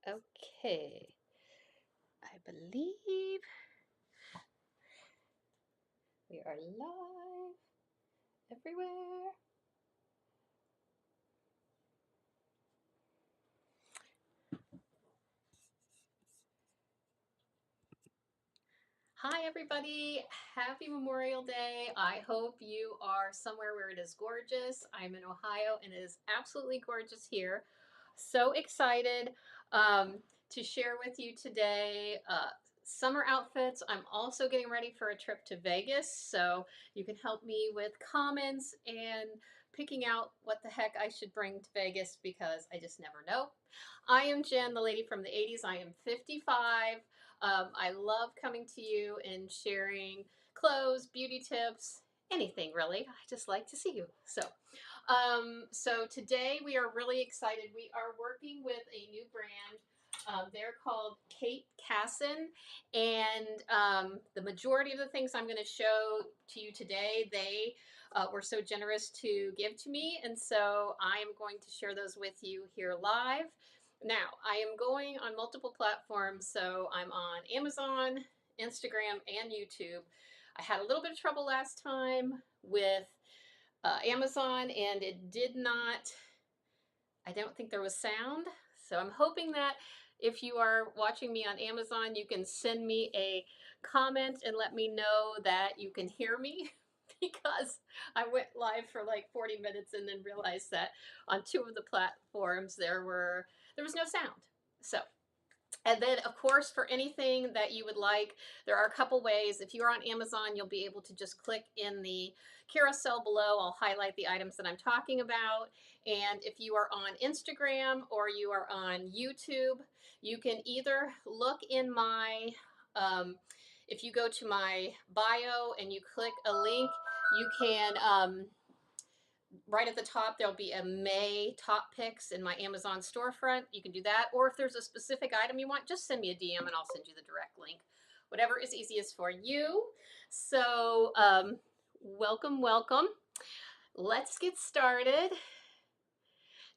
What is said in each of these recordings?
Okay, I believe we are live everywhere. Hi, everybody. Happy Memorial Day. I hope you are somewhere where it is gorgeous. I'm in Ohio and it is absolutely gorgeous here. So excited to share with you today summer outfits. I'm also getting ready for a trip to Vegas, so you can help me with comments and picking out what the heck I should bring to Vegas because I just never know. I am Jen, the lady from the 80s. I am 55. I love coming to you and sharing clothes, beauty tips, anything really. I just like to see you. So today we are really excited. We are working with a new brand. They're called Kate Casson, and the majority of the things I'm going to show to you today, they were so generous to give to me, and so I am going to share those with you here live. Now, I am going on multiple platforms, so I'm on Amazon, Instagram, and YouTube. I had a little bit of trouble last time with Amazon, and it did not, I don't think there was sound. So I'm hoping that if you are watching me on Amazon, you can send me a comment and let me know that you can hear me because I went live for like 40 minutes and then realized that on two of the platforms there was no sound. So and then, of course, for anything that you would like, there are a couple ways. If you're on Amazon, you'll be able to just click in the carousel below. I'll highlight the items that I'm talking about. And if you are on Instagram or you are on YouTube, you can either look in my, if you go to my bio and you click a link, you can right at the top, there'll be a May top picks in my Amazon storefront. You can do that. Or if there's a specific item you want, just send me a DM and I'll send you the direct link. Whatever is easiest for you. So welcome, welcome. Let's get started.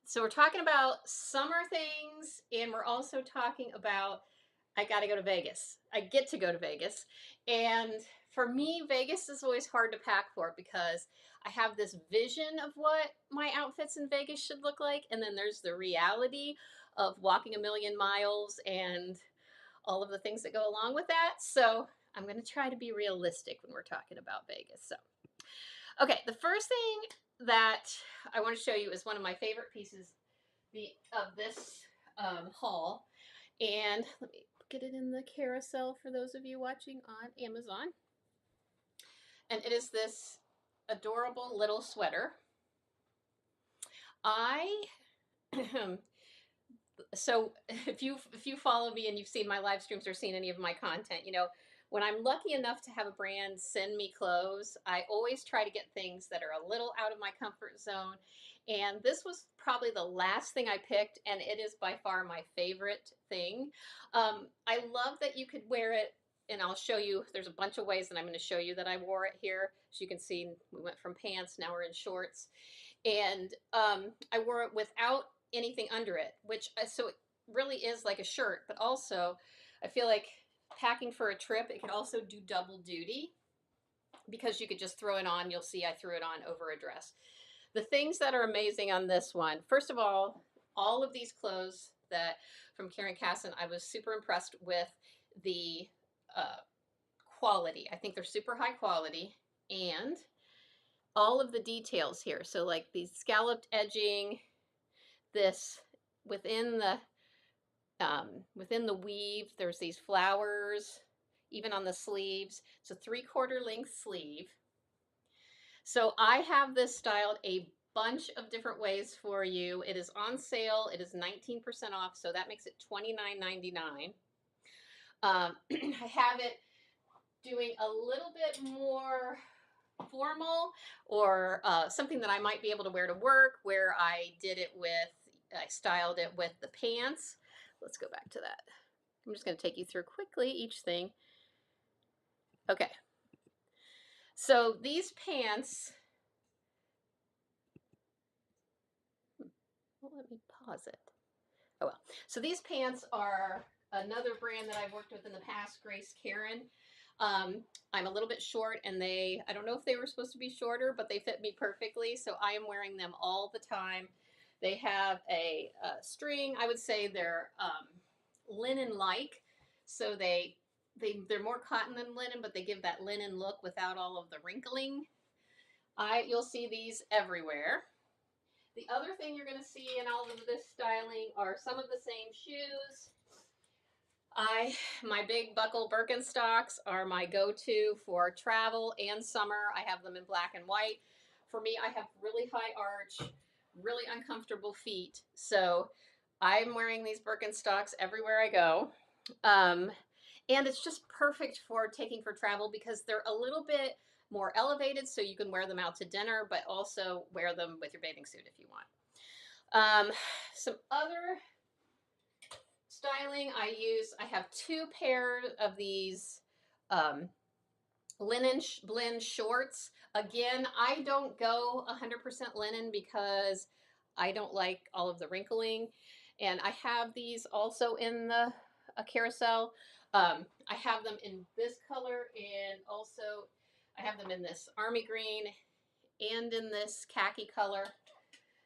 So we're talking about summer things and we're also talking about I got to go to Vegas. I get to go to Vegas. And for me, Vegas is always hard to pack for because I have this vision of what my outfits in Vegas should look like. And then there's the reality of walking a million miles and all of the things that go along with that. So I'm going to try to be realistic when we're talking about Vegas. So, okay, the first thing that I want to show you is one of my favorite pieces of this haul. And let me get it in the carousel for those of you watching on Amazon. And it is this adorable little sweater. I so if you follow me and you've seen my live streams or seen any of my content, you know, when I'm lucky enough to have a brand send me clothes, I always try to get things that are a little out of my comfort zone. And this was probably the last thing I picked, and it is by far my favorite thing. I love that you could wear it, and I'll show you, there's a bunch of ways, and I'm going to show you that I wore it here. As you can see, we went from pants, now we're in shorts. And I wore it without anything under it, which so it really is like a shirt, but also I feel like packing for a trip, it could also do double duty because you could just throw it on. You'll see I threw it on over a dress. The things that are amazing on this one, first of all of these clothes that from Karen Casson, I was super impressed with the uh, quality. I think they're super high quality and all of the details here. So like these scalloped edging, this within the weave, there's these flowers, even on the sleeves. It's a 3/4 length sleeve. So I have this styled a bunch of different ways for you. It is on sale. It is 19% off, so that makes it $29.99. I have it doing a little bit more formal or something that I might be able to wear to work, where I styled it with the pants. Let's go back to that. I'm just going to take you through quickly each thing. Okay. So these pants, well, let me pause it. Oh well. So these pants are another brand that I've worked with in the past, Grace Karen. I'm a little bit short and I don't know if they were supposed to be shorter, but they fit me perfectly. So I am wearing them all the time. They have a string. I would say they're linen-like. So they're more cotton than linen, but they give that linen look without all of the wrinkling. You'll see these everywhere. The other thing you're going to see in all of this styling are some of the same shoes. My big buckle Birkenstocks are my go-to for travel and summer. I have them in black and white. For me, I have really high arch, really uncomfortable feet. So I'm wearing these Birkenstocks everywhere I go. And it's just perfect for taking for travel because they're a little bit more elevated, so you can wear them out to dinner, but also wear them with your bathing suit if you want. Some other styling I have two pairs of these linen blend shorts. Again, I don't go 100% linen because I don't like all of the wrinkling. And I have these also in the carousel. I have them in this color, and also I have them in this army green and in this khaki color.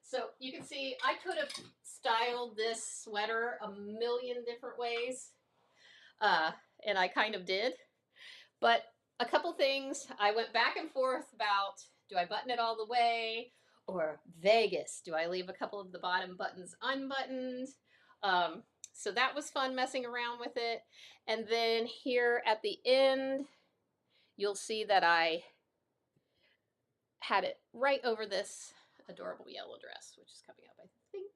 So you can see I could have styled this sweater a million different ways, and I kind of did. But a couple things, I went back and forth about, do I button it all the way, or Vegas? Do I leave a couple of the bottom buttons unbuttoned? So that was fun messing around with it. And then here at the end, you'll see that I had it right over this adorable yellow dress, which is coming up, I think,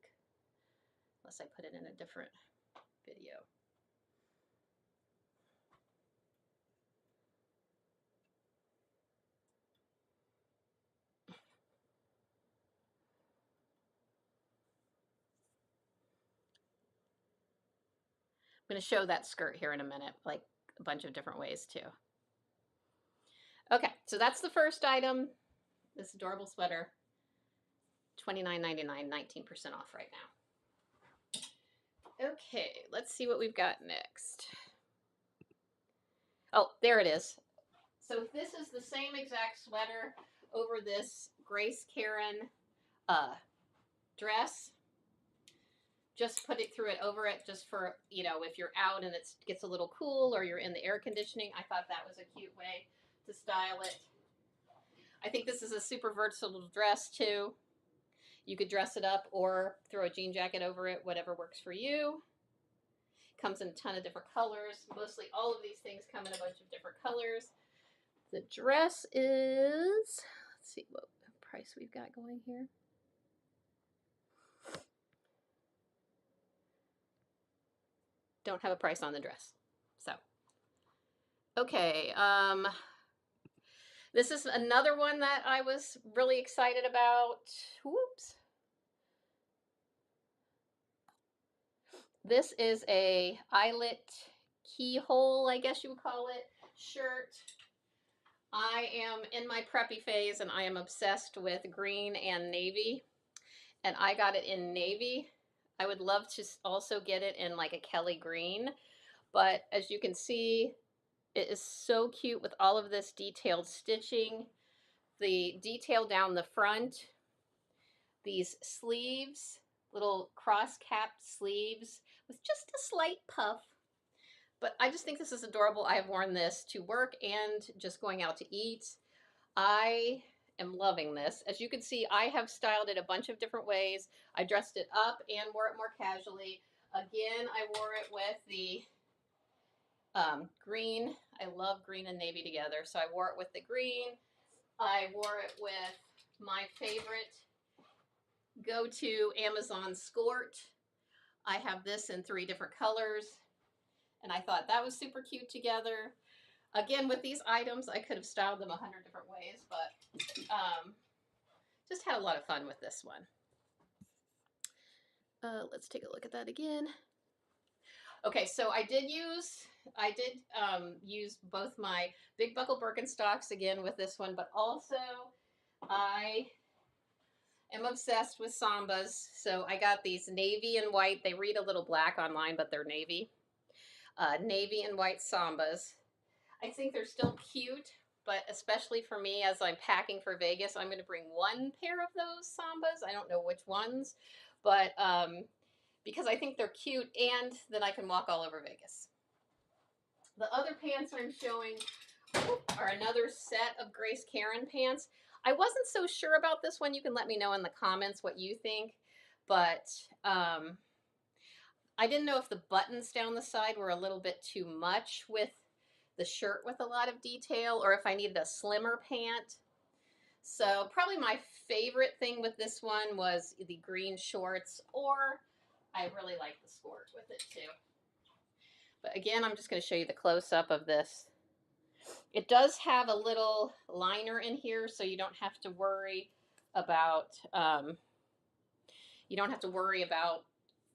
unless I put it in a different video. I'm going to show that skirt here in a minute, like a bunch of different ways too. Okay, so that's the first item, this adorable sweater, $29.99, 19% off right now. Okay, let's see what we've got next. Oh, there it is. So this is the same exact sweater over this Grace Karen dress. Just put it through it over it just for, you know, if you're out and it gets a little cool or you're in the air conditioning. I thought that was a cute way to style it. I think this is a super versatile dress too. You could dress it up or throw a jean jacket over it, whatever works for you. Comes in a ton of different colors. Mostly all of these things come in a bunch of different colors. The dress is, let's see what price we've got going here. Don't have a price on the dress. So, okay. This is another one that I was really excited about. Whoops. This is a eyelet keyhole, I guess you would call it, shirt. I am in my preppy phase and I am obsessed with green and navy. And I got it in navy. I would love to also get it in like a Kelly green. But as you can see, it is so cute with all of this detailed stitching. The detail down the front, these sleeves, little cross-capped sleeves with just a slight puff. But I just think this is adorable. I have worn this to work and just going out to eat. I am loving this. As you can see, I have styled it a bunch of different ways. I dressed it up and wore it more casually. Again, I wore it with the green. I love green and navy together. So I wore it with the green. I wore it with my favorite go-to Amazon skirt. I have this in 3 different colors, and I thought that was super cute together. Again, with these items, I could have styled them 100 different ways, but just had a lot of fun with this one. Let's take a look at that again. Okay, so I did use both my big buckle Birkenstocks again with this one, but also I am obsessed with Sambas. So I got these navy and white. They read a little black online, but they're navy. Navy and white Sambas. I think they're still cute, but especially for me as I'm packing for Vegas, I'm going to bring one pair of those Sambas. I don't know which ones, but because I think they're cute and then I can walk all over Vegas. The other pants I'm showing are another set of Grace Karen pants. I wasn't so sure about this one. You can let me know in the comments what you think, but I didn't know if the buttons down the side were a little bit too much with the shirt with a lot of detail, or if I needed a slimmer pant. So probably my favorite thing with this one was the green shorts, or I really like the skirt with it too. But again, I'm just going to show you the close-up of this. It does have a little liner in here, so you don't have to worry about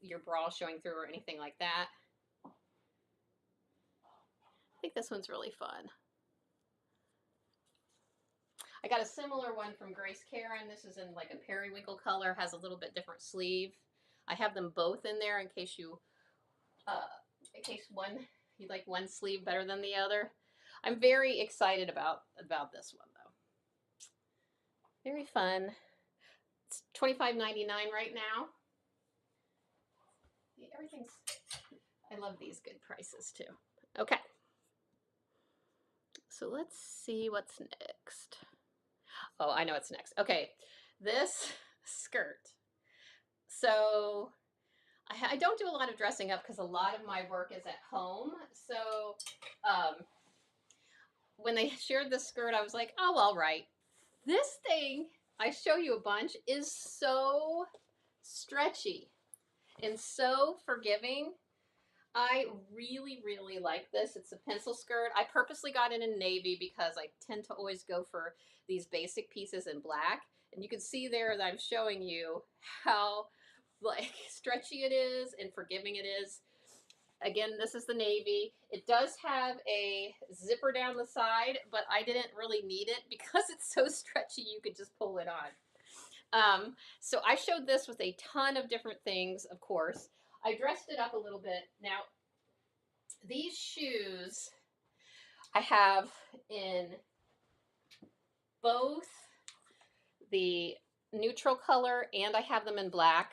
your bra showing through or anything like that. I think this one's really fun. I got a similar one from Grace Karen. This is in like a periwinkle color, has a little bit different sleeve. I have them both in there in case you like one sleeve better than the other. I'm very excited about this one though. Very fun. It's $25.99 right now. I love these good prices too. Okay. So let's see what's next. Oh, I know what's next. Okay, this skirt. So I don't do a lot of dressing up because a lot of my work is at home. So when they shared this skirt, I was like, oh, all right. This thing, I show you a bunch, is so stretchy and so forgiving. I really, really like this. It's a pencil skirt. I purposely got it in navy because I tend to always go for these basic pieces in black. And you can see there that I'm showing you how like stretchy it is and forgiving it is. Again, this is the navy. It does have a zipper down the side, but I didn't really need it because it's so stretchy you could just pull it on. So I showed this with a ton of different things, of course. I dressed it up a little bit. Now, these shoes I have in both the neutral color and I have them in black.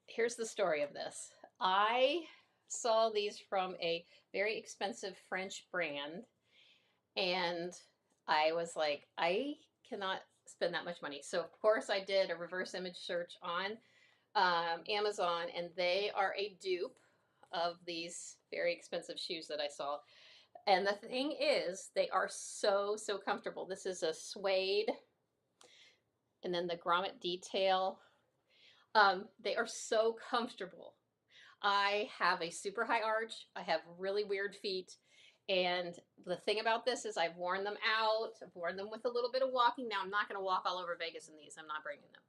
Here's the story of this. I saw these from a very expensive French brand and I was like, I cannot spend that much money. So of course I did a reverse image search on Amazon, and they are a dupe of these very expensive shoes that I saw. And the thing is, they are so, so comfortable. This is a suede, and then the grommet detail. They are so comfortable. I have a super high arch. I have really weird feet. And the thing about this is I've worn them out. I've worn them with a little bit of walking. Now, I'm not going to walk all over Vegas in these. I'm not bringing them.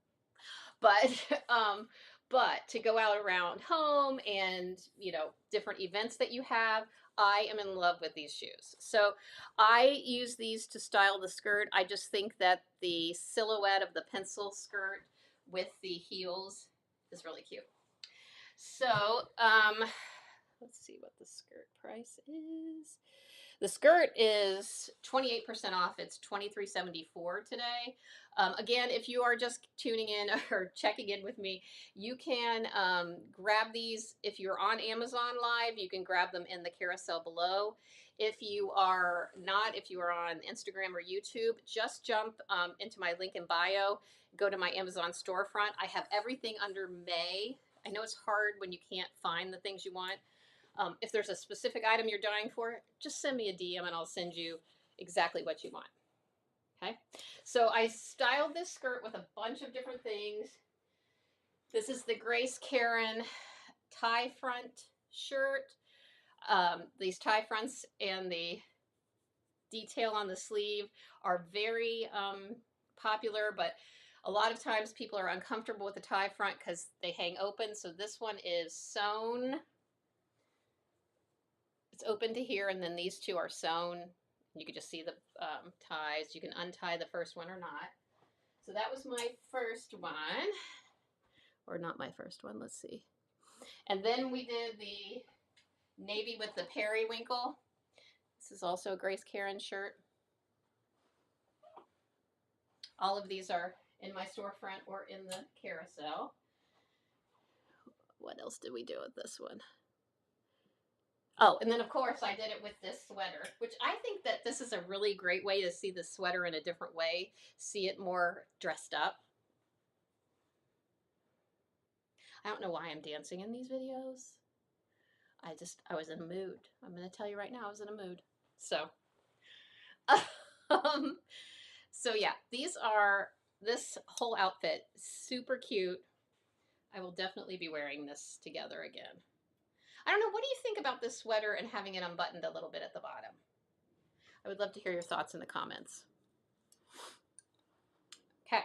But to go out around home and, different events that you have, I am in love with these shoes. So I use these to style the skirt. I just think that the silhouette of the pencil skirt with the heels is really cute. So let's see what the skirt price is. The skirt is 28% off. It's $23.74 today. Again, if you are just tuning in or checking in with me, you can grab these. If you're on Amazon Live, you can grab them in the carousel below. If you are not, if you are on Instagram or YouTube, just jump into my link in bio, go to my Amazon storefront. I have everything under May. I know it's hard when you can't find the things you want. If there's a specific item you're dying for, just send me a DM and I'll send you exactly what you want. Okay, so I styled this skirt with a bunch of different things. This is the Grace Karen tie front shirt. These tie fronts and the detail on the sleeve are very popular, but a lot of times people are uncomfortable with the tie front because they hang open. So this one is sewn. It's open to here, and then these two are sewn You could just see the ties. You can untie the first one or not. So that was my first one. Or not my first one, let's see. And then we did the navy with the periwinkle. This is also a Grace Karen shirt. All of these are in my storefront or in the carousel. What else did we do with this one? Oh, and then of course I did it with this sweater, which I think that this is a really great way to see the sweater in a different way, see it more dressed up. I don't know why I'm dancing in these videos. I was in a mood. I'm going to tell you right now, I was in a mood. So, so yeah, this whole outfit, super cute. I will definitely be wearing this together again. I don't know, what do you think about this sweater and having it unbuttoned a little bit at the bottom? I would love to hear your thoughts in the comments. Okay,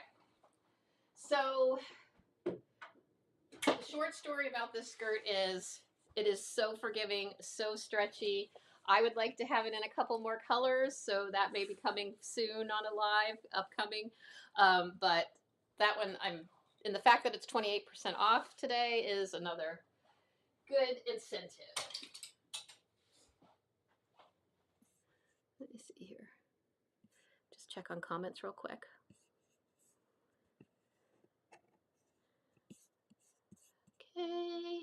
so the short story about this skirt is it is so forgiving, so stretchy. I would like to have it in a couple more colors, so that may be coming soon on a live upcoming. But that one, and the fact that it's 28% off today is another good incentive. Let me see here. Just check on comments real quick. Okay.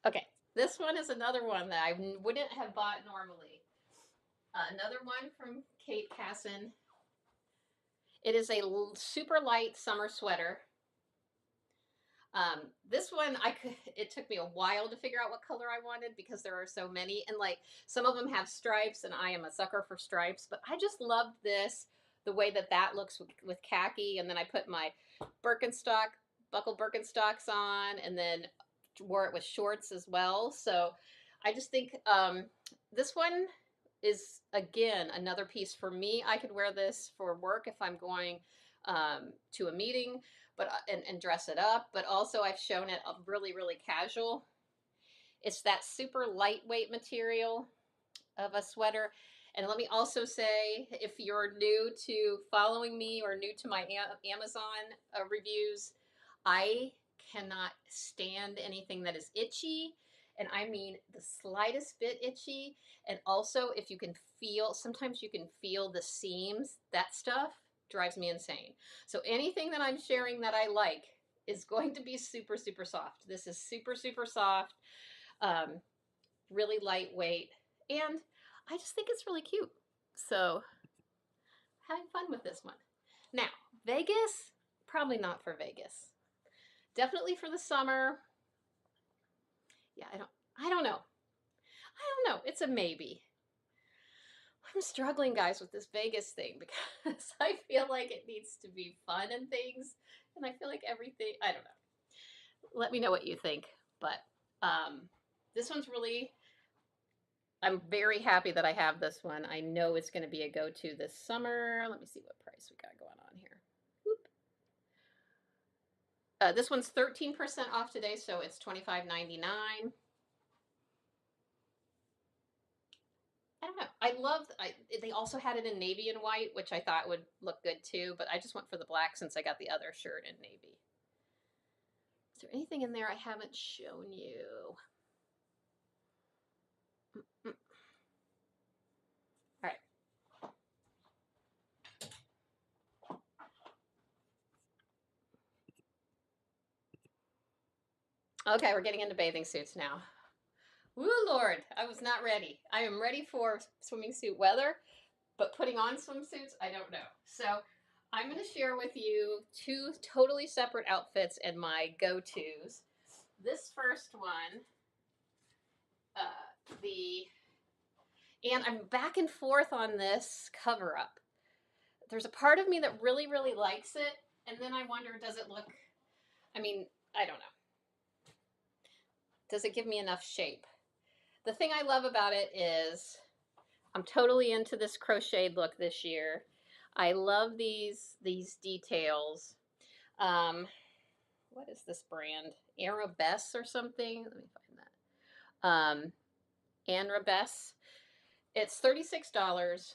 Okay, this one is another one that I wouldn't have bought normally. Another one from Kate Casson. It is a super light summer sweater. This one, it took me a while to figure out what color I wanted because there are so many. And like some of them have stripes and I am a sucker for stripes, but I just loved this, the way that looks with khaki. And then I put my buckled Birkenstocks on and then wore it with shorts as well. So I just think this one is, again, another piece for me. I could wear this for work if I'm going to a meeting, but and dress it up. But also I've shown it really, really casual. It's that super lightweight material of a sweater. And let me also say, if you're new to following me or new to my Amazon reviews, I cannot stand anything that is itchy. And I mean the slightest bit itchy. And also, if you can feel, sometimes you can feel the seams, that stuff drives me insane. So anything that I'm sharing that I like is going to be super, super soft. This is super, super soft, really lightweight. And I just think it's really cute. So having fun with this one. Now, Vegas, probably not for Vegas. Definitely for the summer. Yeah, I don't know. It's a maybe. I'm struggling, guys, with this Vegas thing because I feel like it needs to be fun and things. And I feel like everything, I don't know. Let me know what you think. But this one's really, I'm very happy that I have this one. I know it's going to be a go-to this summer. Let me see what price we got going on here. This one's 13% off today, so it's $25.99. I don't know. They also had it in navy and white, which I thought would look good too, but I just went for the black since I got the other shirt in navy. Is there anything in there I haven't shown you? All right. Okay, we're getting into bathing suits now. Woo, Lord, I was not ready. I am ready for swimming suit weather, but putting on swimsuits, I don't know. So I'm going to share with you two totally separate outfits and my go-tos. This first one, and I'm back and forth on this cover up. There's a part of me that really, really likes it, and then I wonder, does it look, I mean, I don't know. Does it give me enough shape? The thing I love about it is I'm totally into this crocheted look this year. I love these details. What is this brand? Arabesque or something? Let me find that. Anra Bess. It's $36.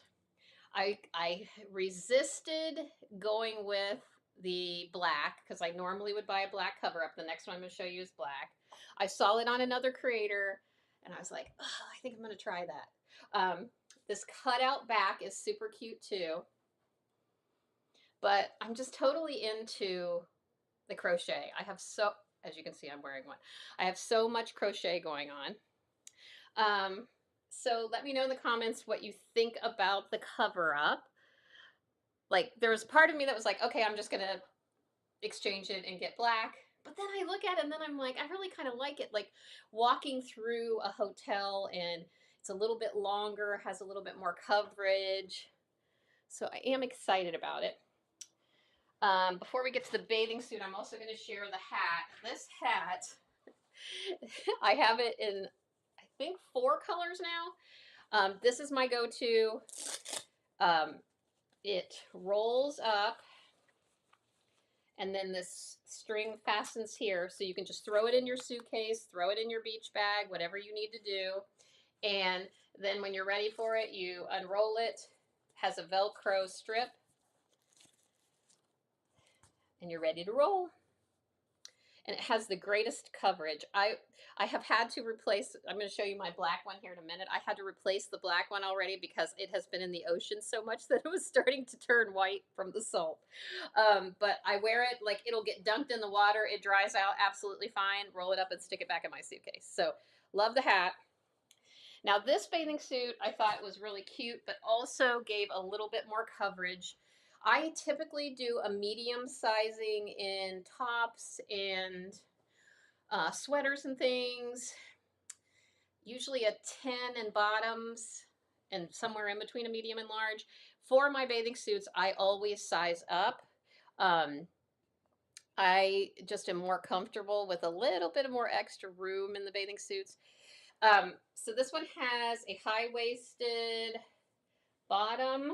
I resisted going with the black because I normally would buy a black cover up. The next one I'm going to show you is black. I saw it on another creator and I was like, oh, I think I'm going to try that. This cutout back is super cute too. But I'm just totally into the crochet. As you can see, I'm wearing one. I have so much crochet going on. So let me know in the comments what you think about the cover up. Like, there was part of me that was like, okay, I'm just gonna exchange it and get black. But then I look at it and then I'm like, I really kind of like it. Like walking through a hotel and it's a little bit longer, has a little bit more coverage. So I am excited about it. Before we get to the bathing suit, I'm also going to share the hat. This hat, I have it in, I think, 4 colors now. This is my go-to. It rolls up, and then this string fastens here, so you can just throw it in your suitcase, throw it in your beach bag, whatever you need to do. And then when you're ready for it, you unroll it. It has a Velcro strip, and you're ready to roll. And it has the greatest coverage. I have had to replace, I'm going to show you my black one here in a minute. I had to replace the black one already because it has been in the ocean so much that it was starting to turn white from the salt. But I wear it like it'll get dunked in the water. It dries out absolutely fine. Roll it up and stick it back in my suitcase. So love the hat. Now this bathing suit I thought was really cute, but also gave a little bit more coverage. I typically do a medium sizing in tops and sweaters and things, usually a 10 in bottoms and somewhere in between a medium and large. For my bathing suits, I always size up. I just am more comfortable with a little bit of more extra room in the bathing suits. So this one has a high-waisted bottom.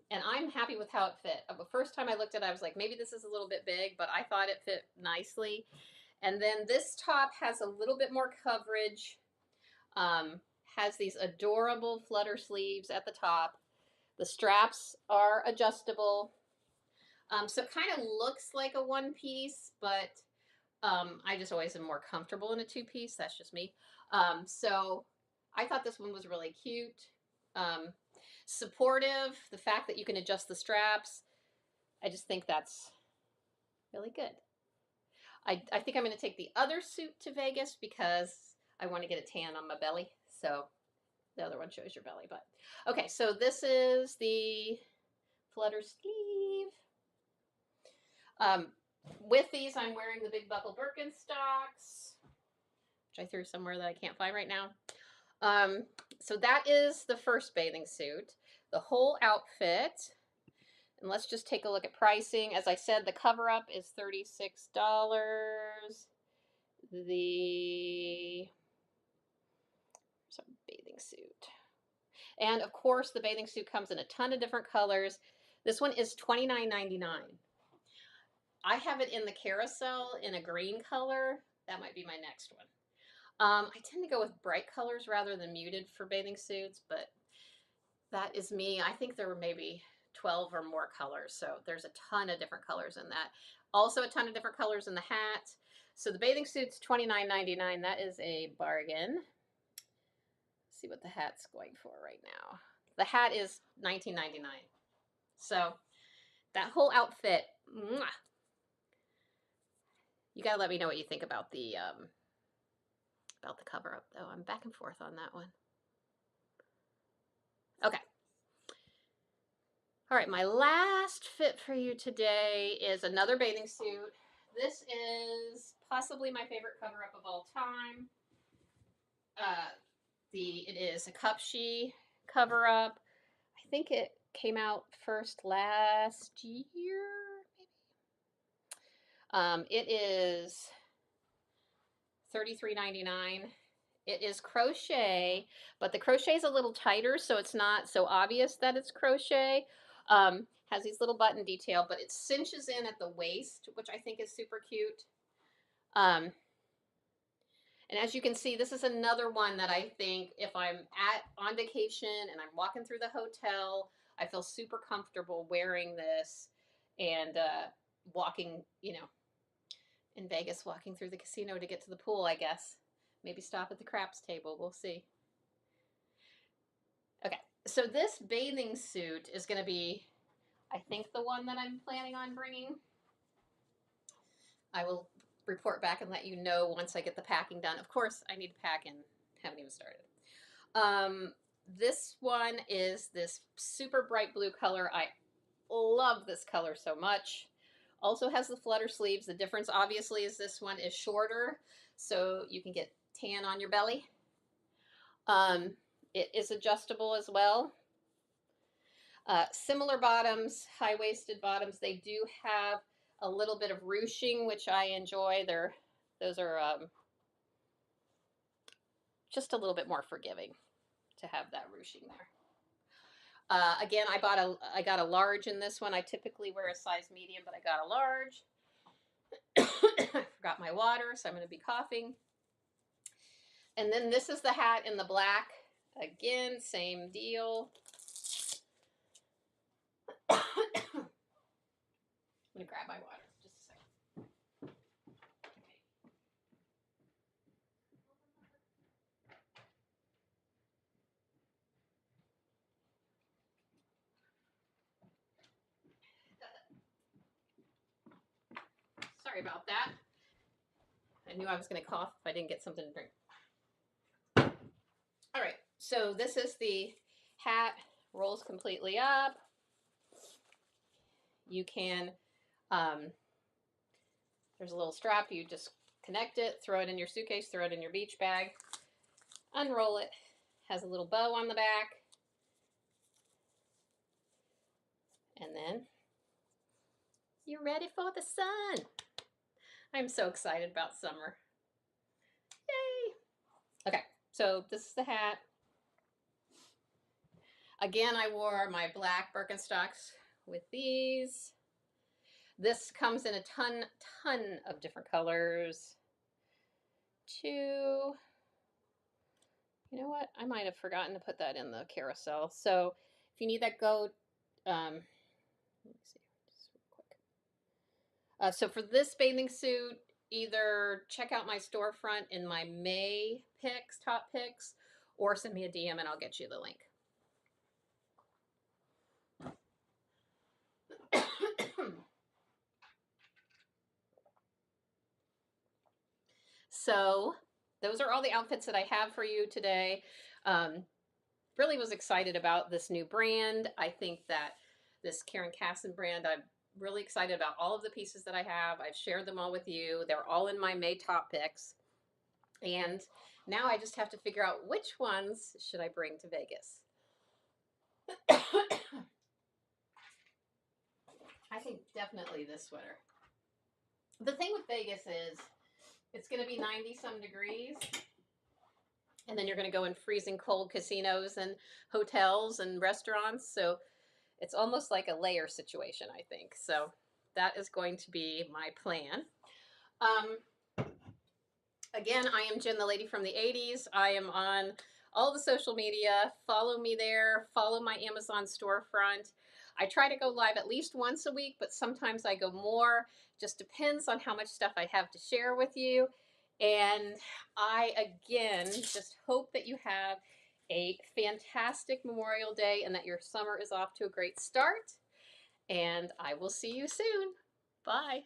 And I'm happy with how it fit. The first time I looked at it, I was like, maybe this is a little bit big, but I thought it fit nicely. And then this top has a little bit more coverage, has these adorable flutter sleeves at the top. The straps are adjustable. So it kind of looks like a one piece, but I just always am more comfortable in a 2-piece. That's just me. So I thought this one was really cute. Supportive, the fact that you can adjust the straps, I just think that's really good. I think I'm going to take the other suit to Vegas because I want to get a tan on my belly. So the other one shows your belly. But okay, so this is the flutter sleeve. With these, I'm wearing the Big Buckle Birkenstocks, which I threw somewhere that I can't find right now. So that is the first bathing suit. The whole outfit, and let's just take a look at pricing. As I said, the cover up is $36. The bathing suit. And of course, the bathing suit comes in a ton of different colors. This one is $29.99. I have it in the carousel in a green color. That might be my next one. I tend to go with bright colors rather than muted for bathing suits, but that is me. I think there were maybe 12 or more colors, so there's a ton of different colors in that. Also a ton of different colors in the hat. So the bathing suit's $29.99. That is a bargain. Let's see what the hat's going for right now. The hat is $19.99. So that whole outfit, mwah. You gotta let me know what you think about the cover up, though. I'm back and forth on that one. Okay. All right, my last fit for you today is another bathing suit. This is possibly my favorite cover up of all time. It is a Cupshe cover up. I think it came out first last year, maybe. It is $33.99. It is crochet, but the crochet is a little tighter, so it's not so obvious that it's crochet. Has these little button detail, but it cinches in at the waist, which I think is super cute. And as you can see, this is another one that I think if I'm on vacation and I'm walking through the hotel, I feel super comfortable wearing this and walking, you know, in Vegas, walking through the casino to get to the pool, I guess. Maybe stop at the craps table. We'll see. Okay, so this bathing suit is going to be, I think, the one that I'm planning on bringing. I will report back and let you know once I get the packing done. Of course, I need to pack and haven't even started. This one is this super bright blue color. I love this color so much. Also has the flutter sleeves. The difference obviously is this one is shorter, so you can get tan on your belly. It is adjustable as well. Similar bottoms, high-waisted bottoms. They do have a little bit of ruching, which I enjoy. Those are just a little bit more forgiving to have that ruching there. Again, I got a large in this one. I typically wear a size medium, but I got a large. I forgot my water, so I'm going to be coughing. And then this is the hat in the black. Again, same deal. I'm going to grab my water. Just a second. Sorry about that. I knew I was going to cough if I didn't get something to drink. All right, so this is the hat, rolls completely up. You can, there's a little strap, you just connect it, throw it in your suitcase, throw it in your beach bag, unroll it, has a little bow on the back, and then you're ready for the sun. I'm so excited about summer. Yay! Okay, so this is the hat. Again, I wore my black Birkenstocks with these. This comes in a ton of different colors. You know what? I might have forgotten to put that in the carousel. So if you need that, go, let me see, just real quick. So for this bathing suit, either check out my storefront in my May picks, top picks, or send me a DM and I'll get you the link. So those are all the outfits that I have for you today. Really was excited about this new brand. I think that this Karen Casson brand, I'm really excited about all of the pieces that I have. I've shared them all with you. They're all in my May top picks. And now I just have to figure out which ones should I bring to Vegas. I think definitely this sweater. The thing with Vegas is it's going to be 90-some degrees. And then you're going to go in freezing cold casinos and hotels and restaurants. So it's almost like a layer situation, I think. So that is going to be my plan. Again, I am Jen, the lady from the 80s. I am on all the social media. Follow me there. Follow my Amazon storefront. I try to go live at least once a week, but sometimes I go more. Just depends on how much stuff I have to share with you. And I, again, just hope that you have a fantastic Memorial Day and that your summer is off to a great start. And I will see you soon. Bye.